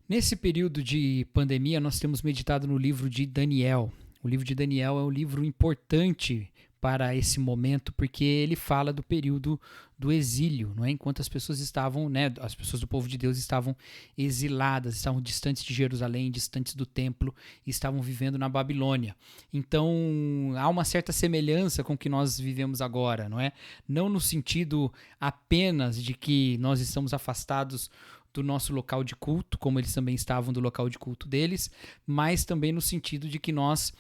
Nesse período de pandemia, nós temos meditado no livro de Daniel. O livro de Daniel é um livro importante para esse momento, porque ele fala do período do exílio, não é? Enquanto as pessoas estavam, né, as pessoas do povo de Deus estavam exiladas, estavam distantes de Jerusalém, distantes do templo, e estavam vivendo na Babilônia. Então, há uma certa semelhança com o que nós vivemos agora, não é? Não no sentido apenas de que nós estamos afastados do nosso local de culto, como eles também estavam do local de culto deles, mas também no sentido de que nós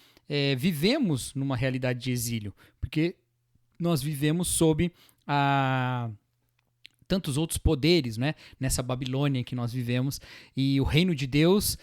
vivemos numa realidade de exílio, porque nós vivemos sob a tantos outros poderes, né? Nessa Babilônia que nós vivemos, e o reino de Deus,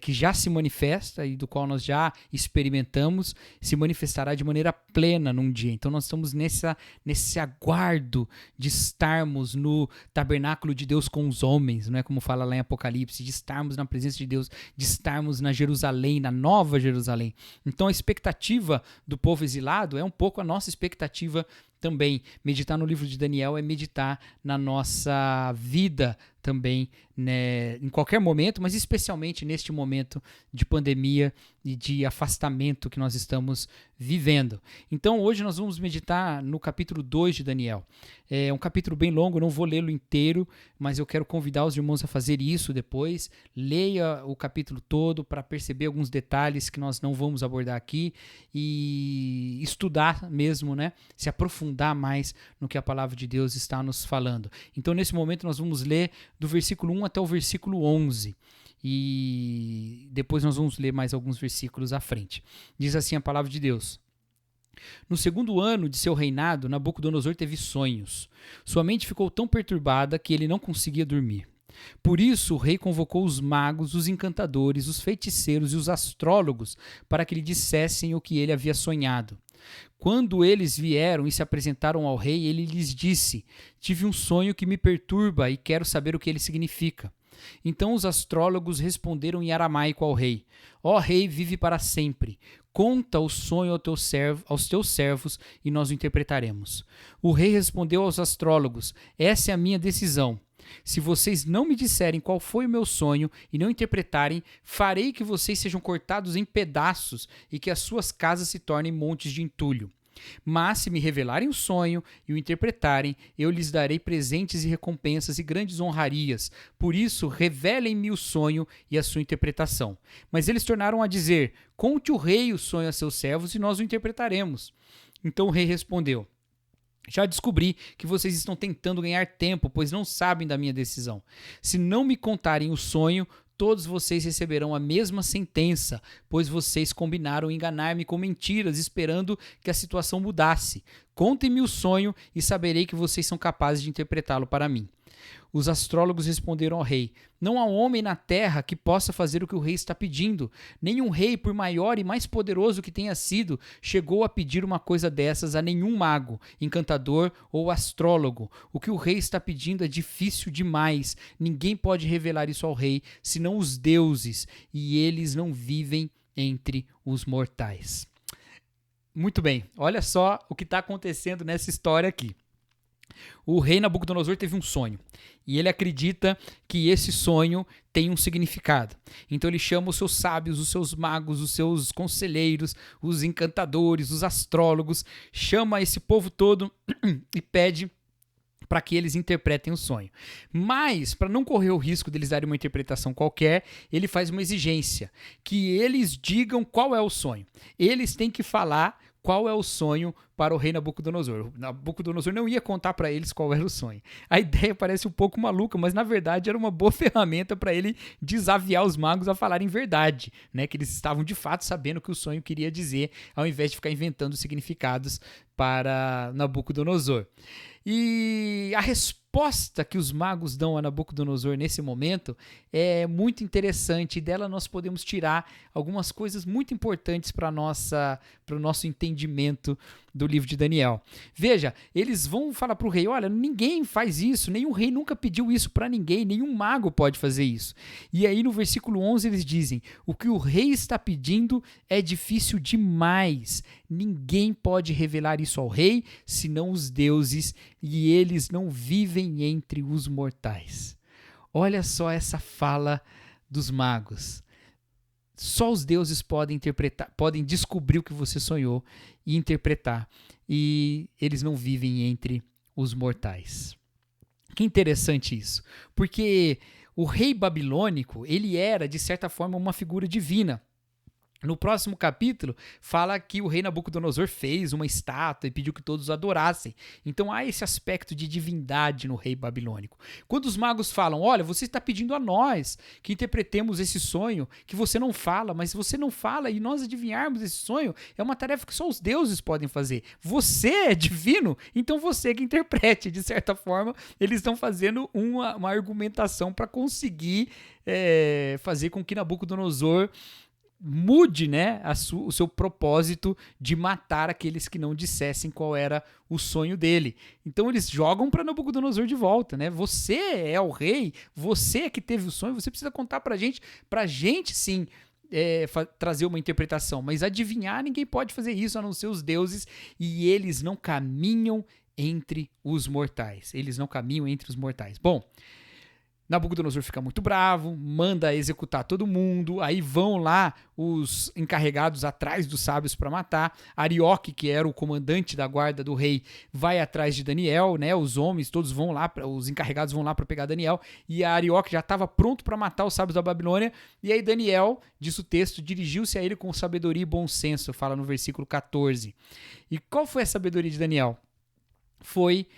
que já se manifesta e do qual nós já experimentamos, se manifestará de maneira plena num dia. Então nós estamos nesse aguardo de estarmos no tabernáculo de Deus com os homens, não é como fala lá em Apocalipse, de estarmos na presença de Deus, de estarmos na Jerusalém, na nova Jerusalém. Então a expectativa do povo exilado é um pouco a nossa expectativa também. Meditar no livro de Daniel é meditar na nossa vida também, né, em qualquer momento, mas especialmente neste momento de pandemia e de afastamento que nós estamos vivendo. Então hoje nós vamos meditar no capítulo 2 de Daniel. É um capítulo bem longo, não vou lê-lo inteiro, mas eu quero convidar os irmãos a fazer isso depois. Leia o capítulo todo para perceber alguns detalhes que nós não vamos abordar aqui e estudar mesmo, né? Se aprofundar mais no que a palavra de Deus está nos falando. Então nesse momento nós vamos ler do versículo 1 até o versículo 11. E depois nós vamos ler mais alguns versículos à frente. Diz assim a palavra de Deus: No segundo ano de seu reinado, Nabucodonosor teve sonhos. Sua mente ficou tão perturbada que ele não conseguia dormir. Por isso o rei convocou os magos, os encantadores, os feiticeiros e os astrólogos para que lhe dissessem o que ele havia sonhado. Quando eles vieram e se apresentaram ao rei, ele lhes disse: Tive um sonho que me perturba e quero saber o que ele significa. Então os astrólogos responderam em aramaico ao rei: Ó rei, vive para sempre. Conta o sonho aos teus servos e nós o interpretaremos. O rei respondeu aos astrólogos: Essa é a minha decisão. Se vocês não me disserem qual foi o meu sonho e não interpretarem, farei que vocês sejam cortados em pedaços e que as suas casas se tornem montes de entulho. Mas se me revelarem o sonho e o interpretarem, eu lhes darei presentes e recompensas e grandes honrarias. Por isso, revelem-me o sonho e a sua interpretação. Mas eles tornaram a dizer: Conte o rei o sonho a seus servos e nós o interpretaremos. Então o rei respondeu: Já descobri que vocês estão tentando ganhar tempo, pois não sabem da minha decisão. Se não me contarem o sonho, todos vocês receberão a mesma sentença, pois vocês combinaram enganar-me com mentiras, esperando que a situação mudasse. Contem-me o sonho e saberei que vocês são capazes de interpretá-lo para mim. Os astrólogos responderam ao rei: Não há homem na terra que possa fazer o que o rei está pedindo. Nenhum rei, por maior e mais poderoso que tenha sido, chegou a pedir uma coisa dessas a nenhum mago, encantador ou astrólogo. O que o rei está pedindo é difícil demais. Ninguém pode revelar isso ao rei, senão os deuses, e eles não vivem entre os mortais. Muito bem, olha só o que está acontecendo nessa história aqui. O rei Nabucodonosor teve um sonho e ele acredita que esse sonho tem um significado. Então ele chama os seus sábios, os seus magos, os seus conselheiros, os encantadores, os astrólogos, chama esse povo todo e pede para que eles interpretem o sonho. Mas, para não correr o risco deles darem uma interpretação qualquer, ele faz uma exigência, que eles digam qual é o sonho. Eles têm que falar qual é o sonho para o rei Nabucodonosor. Nabucodonosor não ia contar para eles qual era o sonho. A ideia parece um pouco maluca, mas na verdade era uma boa ferramenta para ele desafiar os magos a falarem verdade, né? Que eles estavam de fato sabendo o que o sonho queria dizer, ao invés de ficar inventando significados para Nabucodonosor. E a resposta que os magos dão a Nabucodonosor nesse momento é muito interessante, e dela nós podemos tirar algumas coisas muito importantes para o nosso entendimento do livro de Daniel. Veja, eles vão falar para o rei: olha, ninguém faz isso, nenhum rei nunca pediu isso para ninguém, nenhum mago pode fazer isso. E aí no versículo 11 eles dizem: o que o rei está pedindo é difícil demais, ninguém pode revelar isso ao rei, senão os deuses, e eles não vivem entre os mortais. Olha só essa fala dos magos. Só os deuses podem interpretar, podem descobrir o que você sonhou e interpretar. E eles não vivem entre os mortais. Que interessante isso. Porque o rei babilônico, ele era, de certa forma, uma figura divina. No próximo capítulo, fala que o rei Nabucodonosor fez uma estátua e pediu que todos o adorassem. Então há esse aspecto de divindade no rei babilônico. Quando os magos falam, olha, você está pedindo a nós que interpretemos esse sonho, que você não fala, mas se você não fala e nós adivinharmos esse sonho, é uma tarefa que só os deuses podem fazer. Você é divino, então você que interprete. De certa forma, eles estão fazendo uma argumentação para conseguir fazer com que Nabucodonosor mude, né, o seu propósito de matar aqueles que não dissessem qual era o sonho dele. Então eles jogam para Nabucodonosor de volta, né? Você é o rei, você é que teve o sonho, você precisa contar pra gente sim trazer uma interpretação, mas adivinhar ninguém pode fazer isso a não ser os deuses, e eles não caminham entre os mortais. Eles não caminham entre os mortais. Bom, Nabucodonosor fica muito bravo, manda executar todo mundo, aí vão lá os encarregados atrás dos sábios para matar. Arioque, que era o comandante da guarda do rei, vai atrás de Daniel, né? Os homens todos vão lá, os encarregados vão lá para pegar Daniel, e Arioque já estava pronto para matar os sábios da Babilônia, e aí Daniel, diz o texto, dirigiu-se a ele com sabedoria e bom senso, fala no versículo 14. E qual foi a sabedoria de Daniel? Foi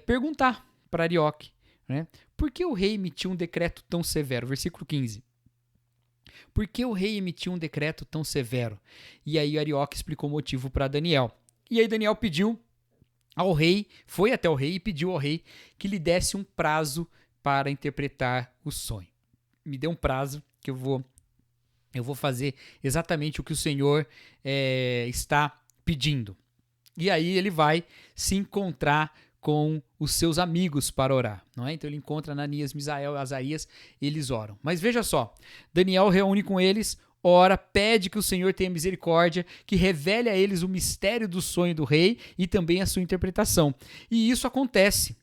perguntar para Arioque, né? Por que o rei emitiu um decreto tão severo? Versículo 15. Por que o rei emitiu um decreto tão severo? E aí Arioque explicou o motivo para Daniel. E aí Daniel pediu ao rei, foi até o rei e pediu ao rei que lhe desse um prazo para interpretar o sonho. Me dê um prazo que eu vou fazer exatamente o que o Senhor está pedindo. E aí ele vai se encontrar com os seus amigos para orar, não é? Então ele encontra Ananias, Misael e Azarias, eles oram. Mas veja só, Daniel reúne com eles, ora, pede que o Senhor tenha misericórdia, que revele a eles o mistério do sonho do rei e também a sua interpretação. E isso acontece.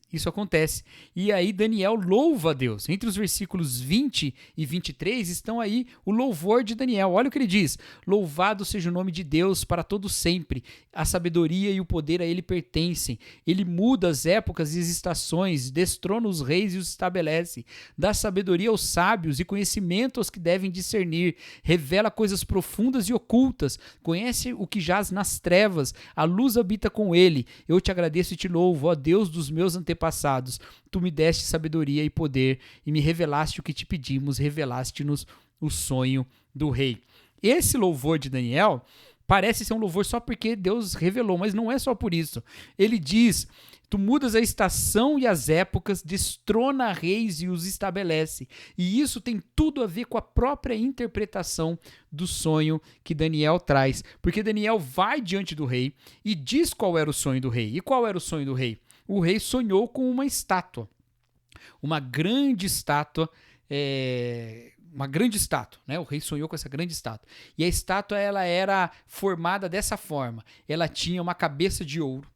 E aí Daniel louva a Deus. Entre os versículos 20 e 23 estão aí o louvor de Daniel. Olha o que ele diz: louvado seja o nome de Deus para todo sempre. A sabedoria e o poder a ele pertencem. Ele muda as épocas e as estações, destrona os reis e os estabelece. Dá sabedoria aos sábios e conhecimento aos que devem discernir. Revela coisas profundas e ocultas. Conhece o que jaz nas trevas. A luz habita com ele. Eu te agradeço e te louvo, ó Deus dos meus antepassados. Tu me deste sabedoria e poder e me revelaste o que te pedimos, revelaste-nos o sonho do rei. Esse louvor de Daniel parece ser um louvor só porque Deus revelou, mas não é só por isso. Ele diz: tu mudas a estação e as épocas, destrona reis e os estabelece. E isso tem tudo a ver com a própria interpretação do sonho que Daniel traz. Porque Daniel vai diante do rei e diz qual era o sonho do rei. E qual era o sonho do rei? O rei sonhou com uma estátua. Uma grande estátua, né? O rei sonhou com essa grande estátua. E a estátua, ela era formada dessa forma. Ela tinha uma cabeça de ouro.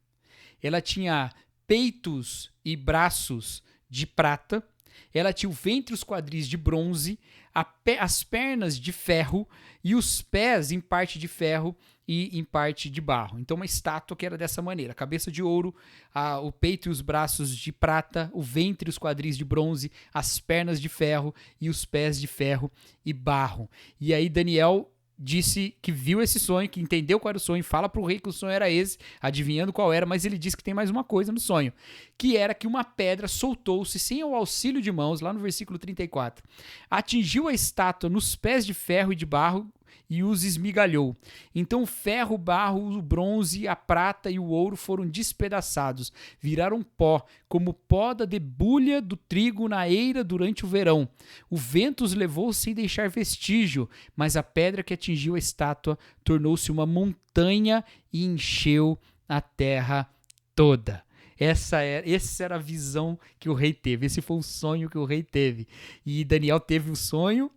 Ela tinha peitos e braços de prata. Ela tinha o ventre e os quadris de bronze, as pernas de ferro e os pés em parte de ferro e em parte de barro. Então uma estátua que era dessa maneira: a cabeça de ouro, o peito e os braços de prata, o ventre e os quadris de bronze, as pernas de ferro e os pés de ferro e barro. E aí Daniel disse que viu esse sonho, que entendeu qual era o sonho, fala para o rei que o sonho era esse, adivinhando qual era, mas ele disse que tem mais uma coisa no sonho, que era que uma pedra soltou-se sem o auxílio de mãos, lá no versículo 34, atingiu a estátua nos pés de ferro e de barro e os esmigalhou. Então o ferro, o barro, o bronze, a prata e o ouro foram despedaçados, viraram pó, como pó da debulha do trigo na eira durante o verão. O vento os levou sem deixar vestígio, mas a pedra que atingiu a estátua tornou-se uma montanha e encheu a terra toda. Essa era a visão que o rei teve, esse foi o sonho que o rei teve. E Daniel teve o sonho,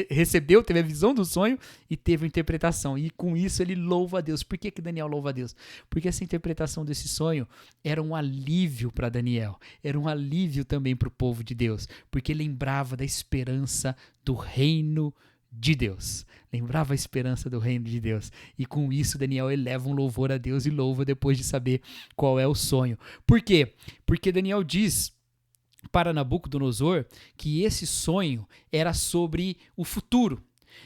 recebeu, teve a visão do sonho e teve a interpretação. E com isso ele louva a Deus. Por que Daniel louva a Deus? Porque essa interpretação desse sonho era um alívio para Daniel, era um alívio também para o povo de Deus, porque lembrava da esperança do reino de Deus. Lembrava a esperança do reino de Deus. E com isso Daniel eleva um louvor a Deus e louva depois de saber qual é o sonho. Por quê? Porque Daniel diz para Nabucodonosor que esse sonho era sobre o futuro.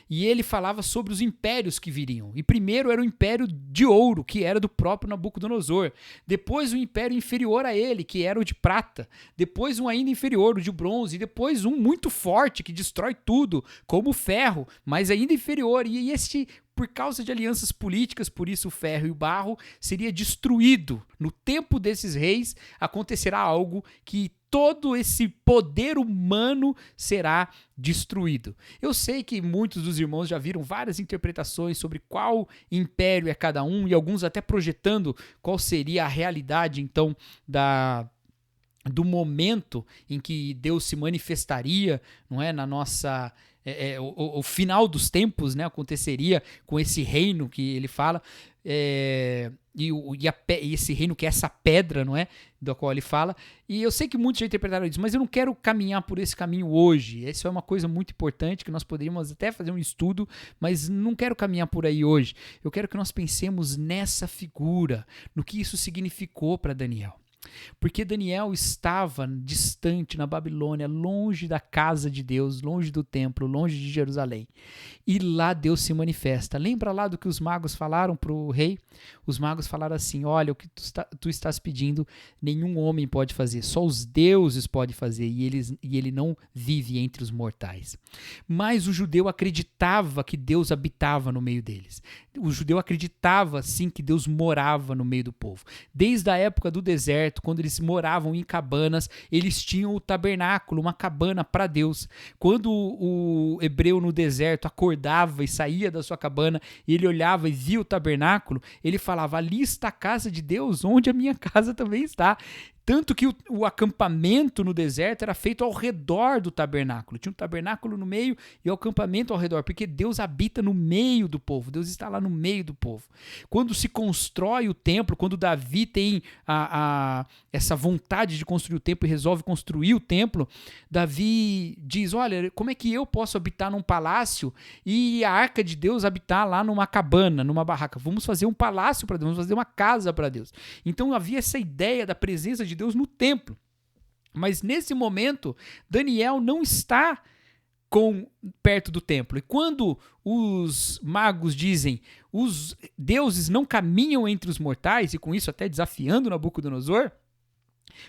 E ele falava sobre os impérios que viriam. E primeiro era o império de ouro, que era do próprio Nabucodonosor. Depois o império inferior a ele, que era o de prata. Depois um ainda inferior, o de bronze. E depois um muito forte, que destrói tudo, como o ferro, mas ainda inferior. E este, por causa de alianças políticas, por isso o ferro e o barro, seria destruído. No tempo desses reis, acontecerá algo que todo esse poder humano será destruído. Eu sei que muitos dos irmãos já viram várias interpretações sobre qual império é cada um, e alguns até projetando qual seria a realidade, então, do momento em que Deus se manifestaria, não é, na nossa... o final dos tempos, né, aconteceria com esse reino que ele fala, e esse reino que é essa pedra, não é, da qual ele fala. E eu sei que muitos já interpretaram isso, mas eu não quero caminhar por esse caminho hoje. Isso é uma coisa muito importante que nós poderíamos até fazer um estudo, mas não quero caminhar por aí hoje. Eu quero que nós pensemos nessa figura, no que isso significou para Daniel. Porque Daniel estava distante na Babilônia, longe da casa de Deus, longe do templo, longe de Jerusalém. E lá Deus se manifesta. Lembra lá do que os magos falaram para o rei? Os magos falaram assim: olha, o que tu estás pedindo, nenhum homem pode fazer, só os deuses podem fazer, e ele não vive entre os mortais. Mas o judeu acreditava que Deus habitava no meio deles. O judeu acreditava, sim, que Deus morava no meio do povo. Desde a época do deserto, quando eles moravam em cabanas, eles tinham o tabernáculo, uma cabana para Deus. Quando o hebreu no deserto acordava e saía da sua cabana, e ele olhava e via o tabernáculo, ele falava: ali está a casa de Deus, onde a minha casa também está. Tanto que o acampamento no deserto era feito ao redor do tabernáculo. Tinha um tabernáculo no meio e o acampamento ao redor, porque Deus habita no meio do povo. Deus está lá no meio do povo. Quando se constrói o templo, quando Davi tem essa vontade de construir o templo e resolve construir o templo, Davi diz: olha, como é que eu posso habitar num palácio e a arca de Deus habitar lá numa cabana, numa barraca? Vamos fazer um palácio para Deus, vamos fazer uma casa para Deus. Então havia essa ideia da presença de Deus no templo. Mas nesse momento, Daniel não está perto do templo. E quando os magos dizem: os deuses não caminham entre os mortais, e com isso até desafiando Nabucodonosor,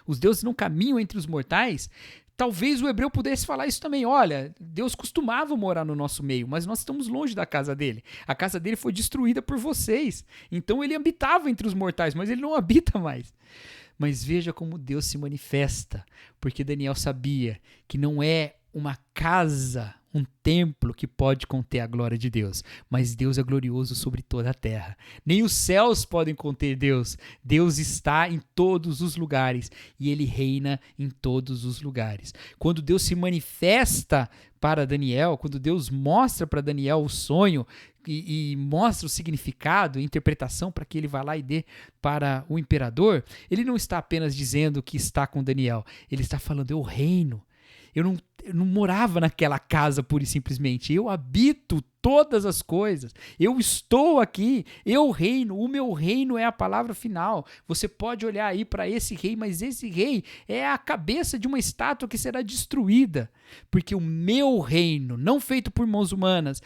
os deuses não caminham entre os mortais, talvez o hebreu pudesse falar isso também. Olha, Deus costumava morar no nosso meio, mas nós estamos longe da casa dele. A casa dele foi destruída por vocês. Então ele habitava entre os mortais, mas ele não habita mais. Mas veja como Deus se manifesta, porque Daniel sabia que não é uma casa, um templo que pode conter a glória de Deus, mas Deus é glorioso sobre toda a terra. Nem os céus podem conter Deus. Deus está em todos os lugares e ele reina em todos os lugares. Quando Deus se manifesta para Daniel, quando Deus mostra para Daniel o sonho e mostra o significado e interpretação para que ele vá lá e dê para o imperador, ele não está apenas dizendo que está com Daniel, ele está falando: eu reino. Eu não morava naquela casa pura e simplesmente. Eu habito todas as coisas. Eu estou aqui. Eu reino. O meu reino é a palavra final. Você pode olhar aí para esse rei, mas esse rei é a cabeça de uma estátua que será destruída. Porque o meu reino, não feito por mãos humanas,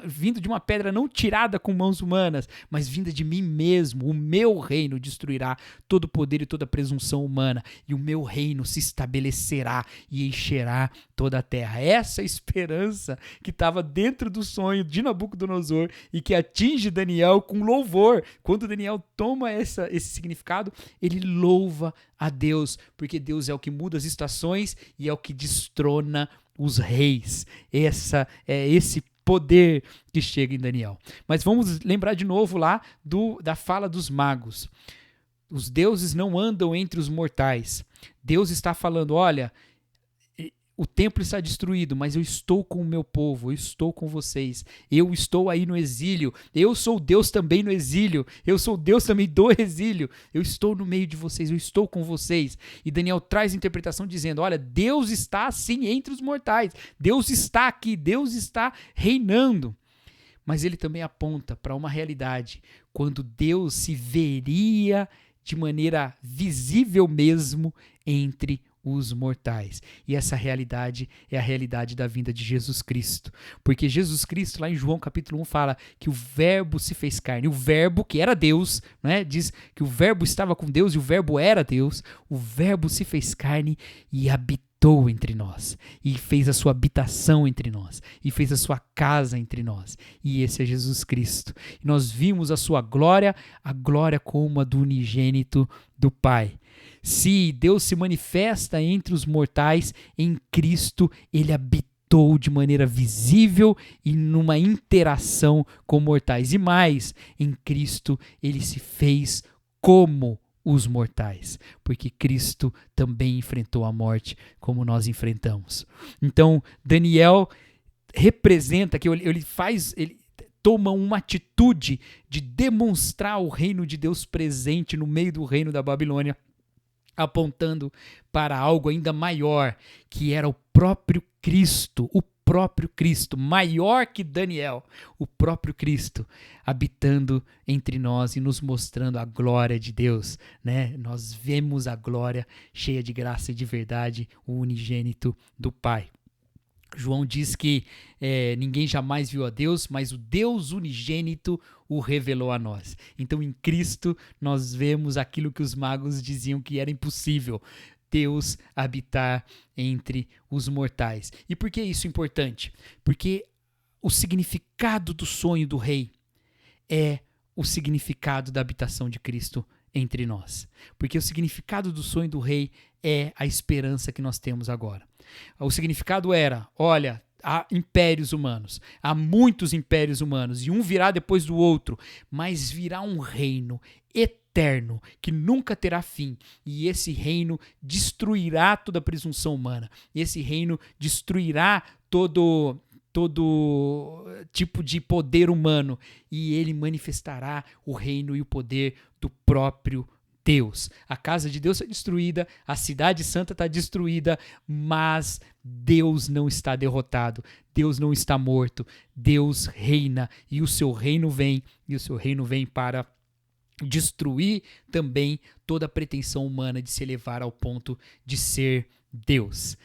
vindo de uma pedra não tirada com mãos humanas, mas vinda de mim mesmo, o meu reino destruirá todo o poder e toda a presunção humana. E o meu reino se estabelecerá e encherá toda a terra. Essa é a esperança que estava dentro do sonho de Nabucodonosor e que atinge Daniel com louvor. Quando Daniel toma esse significado, ele louva a Deus, porque Deus é o que muda as estações e é o que destrona os reis. Esse poder que chega em Daniel. Mas vamos lembrar de novo lá da fala dos magos. os deuses não andam entre os mortais. Deus está falando, olha, o templo está destruído, mas eu estou com o meu povo, eu estou com vocês, eu estou aí no exílio, eu sou Deus também no exílio, eu sou Deus também do exílio, eu estou no meio de vocês, eu estou com vocês. E Daniel traz a interpretação dizendo, olha, Deus está assim entre os mortais, Deus está aqui, Deus está reinando. Mas ele também aponta para uma realidade, quando Deus se veria de maneira visível mesmo entre os mortais. E essa realidade é a realidade da vinda de Jesus Cristo. Porque Jesus Cristo, lá em João capítulo 1, fala que o verbo se fez carne. O verbo, que era Deus, né? Diz que o verbo estava com Deus e o verbo era Deus. O verbo se fez carne e habitou entre nós. E fez a sua habitação entre nós. E fez a sua casa entre nós. E esse é Jesus Cristo. E nós vimos a sua glória, a glória como a do unigênito do Pai. Se Deus se manifesta entre os mortais, em Cristo ele habitou de maneira visível e numa interação com mortais. E mais, em Cristo ele se fez como os mortais, porque Cristo também enfrentou a morte como nós enfrentamos. Então, Daniel representa que ele toma uma atitude de demonstrar o reino de Deus presente no meio do reino da Babilônia, apontando para algo ainda maior, que era o próprio Cristo, maior que Daniel, o próprio Cristo, habitando entre nós e nos mostrando a glória de Deus, né? Nós vemos a glória cheia de graça e de verdade, o unigênito do Pai. João diz que ninguém jamais viu a Deus, mas o Deus unigênito o revelou a nós. Então, em Cristo, nós vemos aquilo que os magos diziam que era impossível, Deus habitar entre os mortais. E por que isso é importante? Porque o significado do sonho do rei é o significado da habitação de Cristo entre nós. Porque o significado do sonho do rei é a esperança que nós temos agora. O significado era, olha, há impérios humanos, há muitos impérios humanos, e um virá depois do outro, mas virá um reino eterno, que nunca terá fim, e esse reino destruirá toda a presunção humana, esse reino destruirá todo tipo de poder humano, e ele manifestará o reino e o poder do próprio Deus. A casa de Deus é destruída, a cidade santa está destruída, mas Deus não está derrotado, Deus não está morto, Deus reina e o seu reino vem para destruir também toda a pretensão humana de se elevar ao ponto de ser Deus.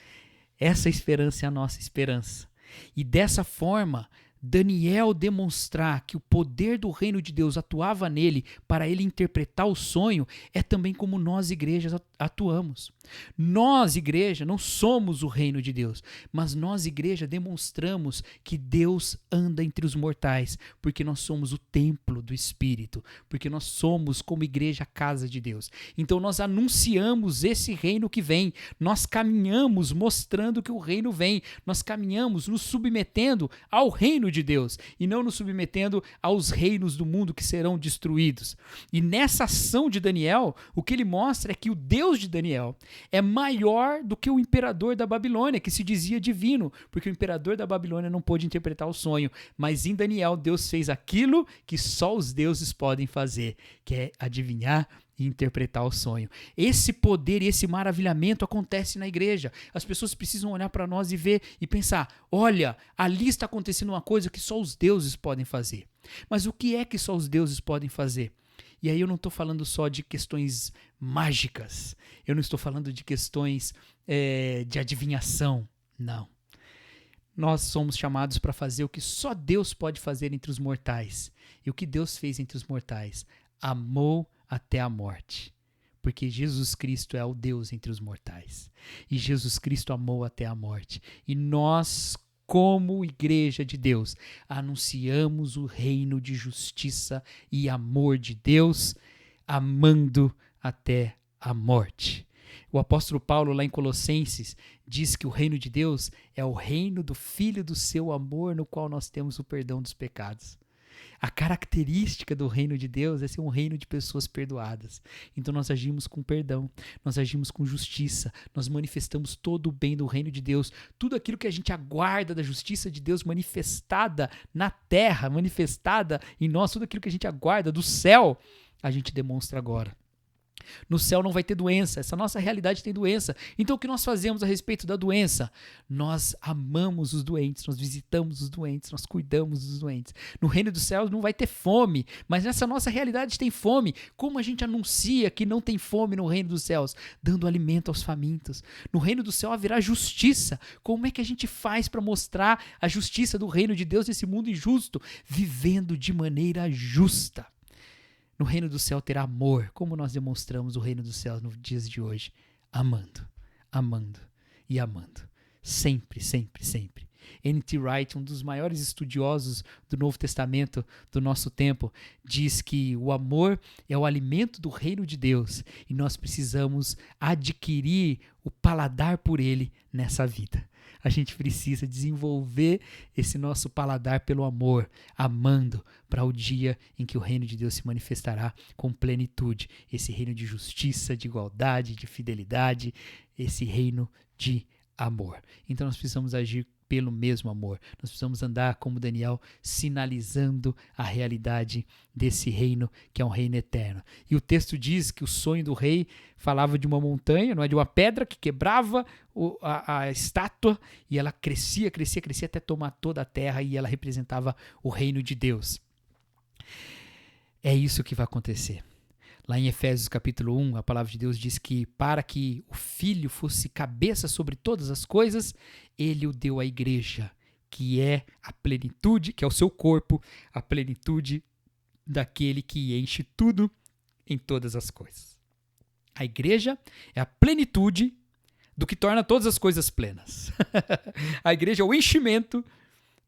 Essa esperança é a nossa esperança. E dessa forma, Daniel demonstrar que o poder do reino de Deus atuava nele para ele interpretar o sonho é também como nós, igrejas, atuamos. Nós, igreja, não somos o reino de Deus, mas nós, igreja, demonstramos que Deus anda entre os mortais, porque nós somos o templo do Espírito, porque nós somos, como igreja, a casa de Deus. Então nós anunciamos esse reino que vem, nós caminhamos mostrando que o reino vem, nós caminhamos nos submetendo ao reino de Deus e não nos submetendo aos reinos do mundo que serão destruídos. E nessa ação de Daniel, o que ele mostra é que o Deus de Daniel é maior do que o imperador da Babilônia, que se dizia divino, porque o imperador da Babilônia não pôde interpretar o sonho, mas em Daniel Deus fez aquilo que só os deuses podem fazer, que é adivinhar e interpretar o sonho. Esse poder e esse maravilhamento acontece na igreja. As pessoas precisam olhar para nós e ver e pensar, olha, ali está acontecendo uma coisa que só os deuses podem fazer. Mas o que é que só os deuses podem fazer? E aí eu não estou falando só de questões mágicas, eu não estou falando de questões de adivinhação, não. Nós somos chamados para fazer o que só Deus pode fazer entre os mortais. E o que Deus fez entre os mortais? Amou até a morte. Porque Jesus Cristo é o Deus entre os mortais. E Jesus Cristo amou até a morte. E nós, como igreja de Deus, anunciamos o reino de justiça e amor de Deus, amando até a morte. O apóstolo Paulo, lá em Colossenses, diz que o reino de Deus é o reino do Filho do seu amor, no qual nós temos o perdão dos pecados. A característica do reino de Deus é ser um reino de pessoas perdoadas. Então nós agimos com perdão, nós agimos com justiça, nós manifestamos todo o bem do reino de Deus, tudo aquilo que a gente aguarda da justiça de Deus manifestada na terra, manifestada em nós, tudo aquilo que a gente aguarda do céu, a gente demonstra agora. No céu não vai ter doença, essa nossa realidade tem doença. Então o que nós fazemos a respeito da doença? Nós amamos os doentes, nós visitamos os doentes, nós cuidamos dos doentes. No reino dos céus não vai ter fome, mas nessa nossa realidade tem fome. Como a gente anuncia que não tem fome no reino dos céus? Dando alimento aos famintos. No reino do céu haverá justiça. Como é que a gente faz para mostrar a justiça do reino de Deus nesse mundo injusto? Vivendo de maneira justa. No reino do céu terá amor, como nós demonstramos o reino do céu nos dias de hoje, amando, amando e amando, sempre, sempre, sempre. N.T. Wright, um dos maiores estudiosos do Novo Testamento do nosso tempo, diz que o amor é o alimento do reino de Deus e nós precisamos adquirir o paladar por ele nessa vida. A gente precisa desenvolver esse nosso paladar pelo amor, amando para o dia em que o reino de Deus se manifestará com plenitude. Esse reino de justiça, de igualdade, de fidelidade, esse reino de amor. Então nós precisamos agir pelo mesmo amor. Nós precisamos andar como Daniel, sinalizando a realidade desse reino, que é um reino eterno. E o texto diz que o sonho do rei falava de uma montanha, não é, de uma pedra que quebrava a estátua e ela crescia, crescia, crescia até tomar toda a terra e ela representava o reino de Deus. É isso que vai acontecer. Lá em Efésios capítulo 1, a palavra de Deus diz que para que o Filho fosse cabeça sobre todas as coisas, ele o deu à igreja, que é a plenitude, que é o seu corpo, a plenitude daquele que enche tudo em todas as coisas. A igreja é a plenitude do que torna todas as coisas plenas. A igreja é o enchimento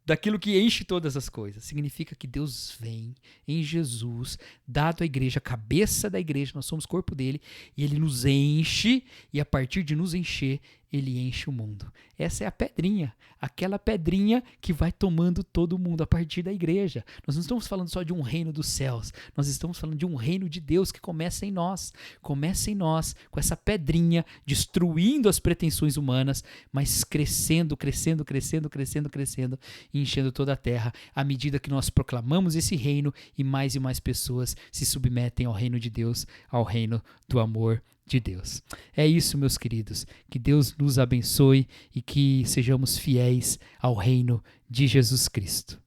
daquilo que enche todas as coisas. Significa que Deus vem em Jesus, dado à igreja, a cabeça da igreja, nós somos corpo dele, e ele nos enche, e a partir de nos encher, ele enche o mundo. Essa é a pedrinha, aquela pedrinha que vai tomando todo mundo a partir da igreja. Nós não estamos falando só de um reino dos céus, nós estamos falando de um reino de Deus que começa em nós. Começa em nós, com essa pedrinha, destruindo as pretensões humanas, mas crescendo, crescendo, crescendo, crescendo, crescendo, e enchendo toda a terra, à medida que nós proclamamos esse reino e mais pessoas se submetem ao reino de Deus, ao reino do amor de Deus. É isso, meus queridos. Que Deus nos abençoe e que sejamos fiéis ao reino de Jesus Cristo.